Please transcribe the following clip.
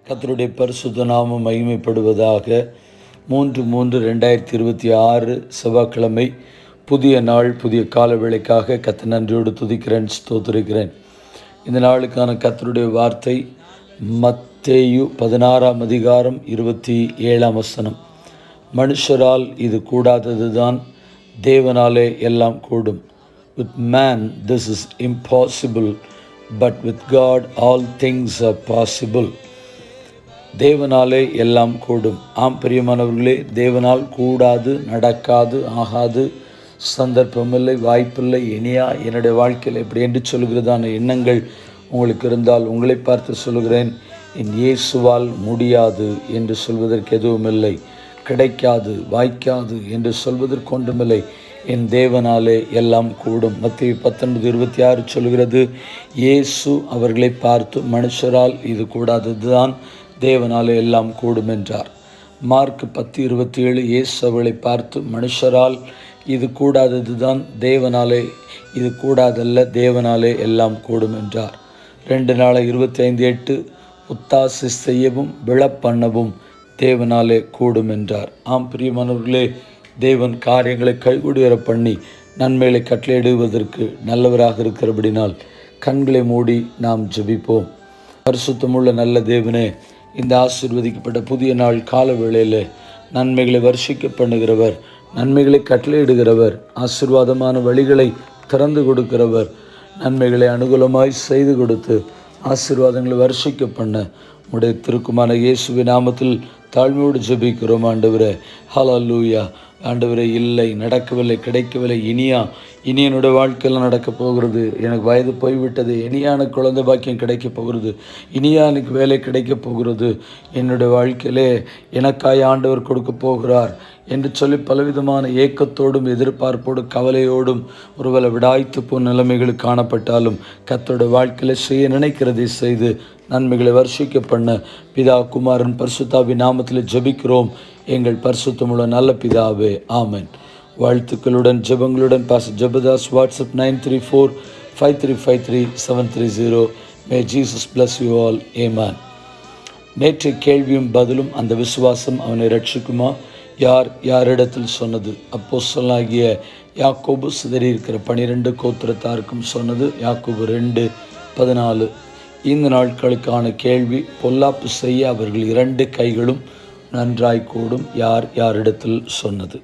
கர்த்தருடைய பரிசுத்த நாமம் மகிமைப்படுவதாக. 3/3/2026 செவ்வாய்க்கிழமை, புதிய நாள், புதிய கால வேளைக்காக கர்த்தர் நன்றியோடு துதிக்கிறேன், ஸ்தோத்திரிக்கிறேன். இந்த நாளுக்கான கர்த்தருடைய வார்த்தை மத்தேயு 16:27. மனுஷரால் இது கூடாதது தான், தேவனாலே எல்லாம் கூடும். With man this is impossible, but with God all things are possible. தேவனாலே எல்லாம் கூடும். ஆம் பிரியமானவர்களே, தேவனால் கூடாது, நடக்காது, ஆகாது, சந்தர்ப்பமில்லை, வாய்ப்பில்லை, இனியா என்னுடைய வாழ்க்கையில் எப்படி என்று சொல்கிறதான எண்ணங்கள் உங்களுக்கு இருந்தால் உங்களை பார்த்து சொல்கிறேன், என் இயேசுவால் முடியாது என்று சொல்வதற்கு எதுவும் இல்லை, கிடைக்காது, வாய்க்காது என்று சொல்வதற்கு ஒன்றுமில்லை. என் தேவனாலே எல்லாம் கூடும். மத்தேயு 19:26 சொல்கிறது, இயேசு அவர்களை பார்த்து, மனுஷரால் இது கூடாதது தான், தேவனாலே எல்லாம் கூடும் என்றார். மார்க் 10:27 இயேசு அவர்களை பார்த்து, மனுஷரால் இது கூடாதது தான், தேவனாலே இது கூடாதல்ல, தேவனாலே எல்லாம் கூடும் என்றார். 2 நாளாகமம் 25:8 ஒத்தாசை செய்யவும் விழப்பண்ணவும் தேவனாலே கூடும் என்றார். ஆம் பிரியமானவர்களே, தேவன் காரியங்களை கைகூடிவர பண்ணி நன்மைகளை கட்டளையிடுவதற்கு நல்லவராக இருக்கிறபடினால் கண்களை மூடி நாம் ஜெபிப்போம். பரிசுத்தமுள்ள நல்ல தேவனே, இந்த ஆசீர்வதிக்கப்பட்ட புதிய நாள் கால வேளையில் நன்மைகளை வர்ஷிக்க பண்ணுகிறவர், நன்மைகளை கட்டளையிடுகிறவர், ஆசீர்வாதமான வழிகளை திறந்து கொடுக்கிறவர், நன்மைகளை அனுகூலமாய் செய்து கொடுத்து ஆசீர்வாதங்களை வர்ஷிக்க பண்ண உடைய திருக்குமான இயேசுவின் நாமத்தில் தாழ்மையோடு ஜெபிக்கிறோம் ஆண்டவரே. ஹல்லேலூயா. ஆண்டவரே, இல்லை, நடக்கவில்லை, கிடைக்கவில்லை, இனி என்னுடைய வாழ்க்கையில் நடக்கப் போகிறது. எனக்கு வயது போய்விட்டது, இனியான குழந்தை பாக்கியம் கிடைக்கப் போகிறது, எனக்கு வேலை கிடைக்கப் போகிறது, என்னுடைய வாழ்க்கையிலே எனக்காய் ஆண்டவர் கொடுக்க போகிறார் என்று சொல்லி பலவிதமான ஏக்கத்தோடும் எதிர்பார்ப்போடும் கவலையோடும் ஒருவேளை விடாய்த்து போன நிலைமைகள் காணப்பட்டாலும் கர்த்தருடைய வாழ்க்கையில் செய்ய நினைக்கிறதை செய்து நன்மைகளை வர்ஷிக்க பண்ண பிதா, குமாரன், பரிசுத்தாவின் நாமத்தில் ஜெபிக்கிறோம் எங்கள் பரிசுத்தமுள்ள நல்ல பிதாவே, ஆமென். வாழ்த்துக்களுடன் ஜெபங்களுடன் pastor Jebadas. WhatsApp 9345353730. May Jesus bless you all. ஆமென். நேற்று கேள்வியும் பதிலும், அந்த விசுவாசம் அவனை ரட்சிக்குமா? யாரிடத்தில் சொன்னது? அப்போஸ்தலனாகிய யாக்கோபு சிதறியிருக்கிற 12 கோத்திரத்தாருக்கும் சொன்னது. யாக்கோபு 2:14. இந்த நாட்களுக்கான கேள்வி, பொல்லாப்பு செய்ய அவர்கள் 2 கைகளும் நன்றாய் கூடும். யாரிடத்தில் சொன்னது?